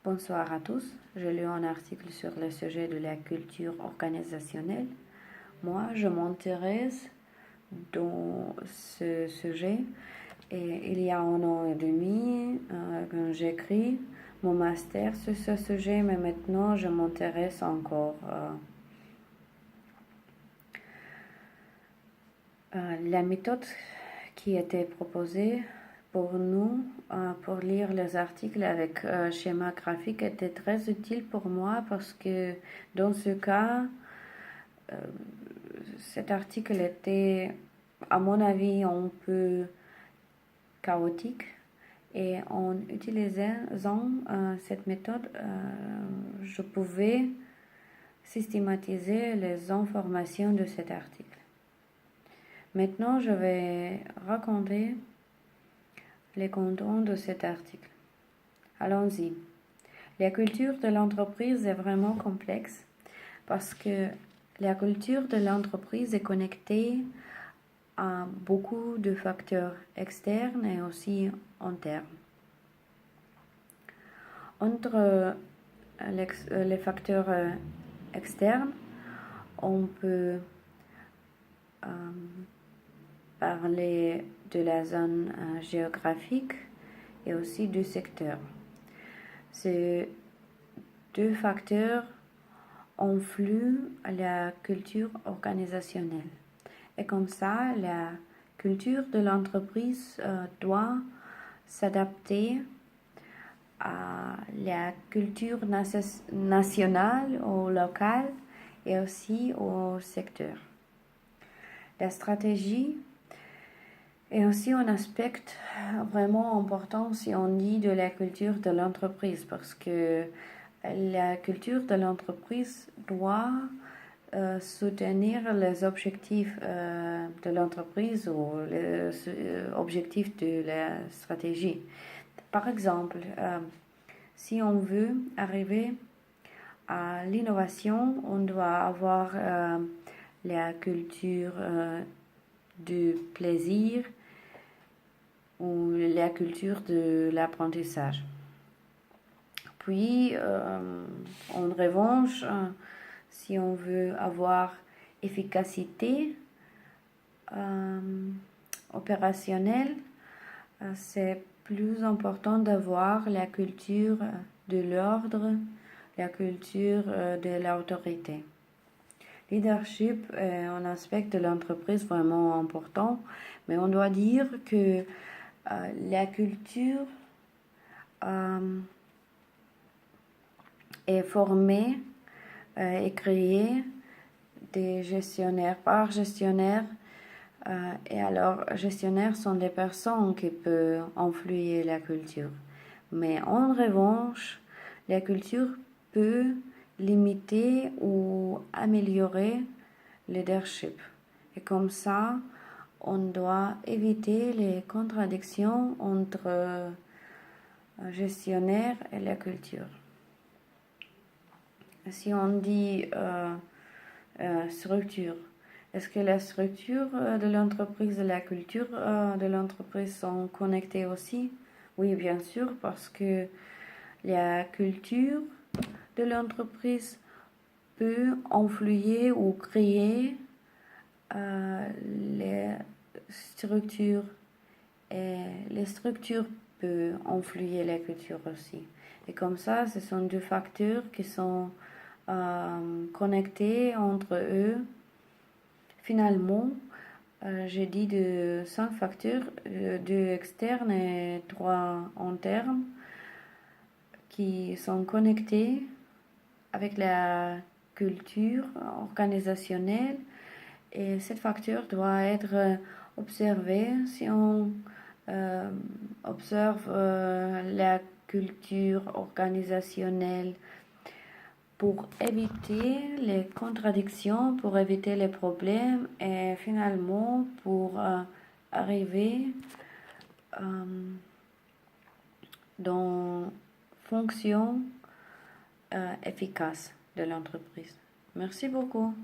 Bonsoir à tous. J'ai lu un article sur le sujet de la culture organisationnelle. Moi, je m'intéresse dans ce sujet et il y a 1 an et demi que j'écris mon master sur ce sujet, mais maintenant je m'intéresse encore. La méthode qui était proposée pour nous, pour lire les articles avec schéma graphique, était très utile pour moi parce que dans ce cas, cet article était, à mon avis, un peu chaotique. Et en utilisant cette méthode, je pouvais systématiser les informations de cet article. Maintenant, je vais raconter les contours de cet article. Allons-y. La culture de l'entreprise est vraiment complexe parce que la culture de l'entreprise est connectée à beaucoup de facteurs externes et aussi internes. Entre les facteurs externes, on peut parler de la zone géographique et aussi du secteur. Ces deux facteurs influent la culture organisationnelle. Et comme ça, la culture de l'entreprise doit s'adapter à la culture nationale ou locale et aussi au secteur. La stratégie est aussi un aspect vraiment important si on dit de la culture de l'entreprise, parce que la culture de l'entreprise doit soutenir les objectifs de l'entreprise ou les objectifs de la stratégie. Par exemple, si on veut arriver à l'innovation, on doit avoir la culture du plaisir ou la culture de l'apprentissage. Puis, en revanche, si on veut avoir efficacité opérationnelle, c'est plus important d'avoir la culture de l'ordre, la culture de l'autorité. Leadership est un aspect de l'entreprise vraiment important, mais on doit dire que la culture est formée et créée des gestionnaires par gestionnaires. Et alors, gestionnaires sont des personnes qui peuvent influer la culture. Mais en revanche, la culture peut limiter ou améliorer le leadership. Et comme ça, on doit éviter les contradictions entre gestionnaire et la culture. Si on dit structure, est-ce que la structure de l'entreprise et la culture de l'entreprise sont connectées aussi? Oui, bien sûr, parce que la culture de l'entreprise peut influer ou créer les structures, et les structures peuvent influer la culture aussi. Et comme ça, ce sont deux facteurs qui sont connectés entre eux. Finalement, j'ai dit de 5 facteurs, 2 externes et 3 internes, qui sont connectés avec la culture organisationnelle. Et cette facteur doit être observé si on observe la culture organisationnelle pour éviter les contradictions, pour éviter les problèmes et finalement pour arriver dans fonction efficace de l'entreprise. Merci beaucoup.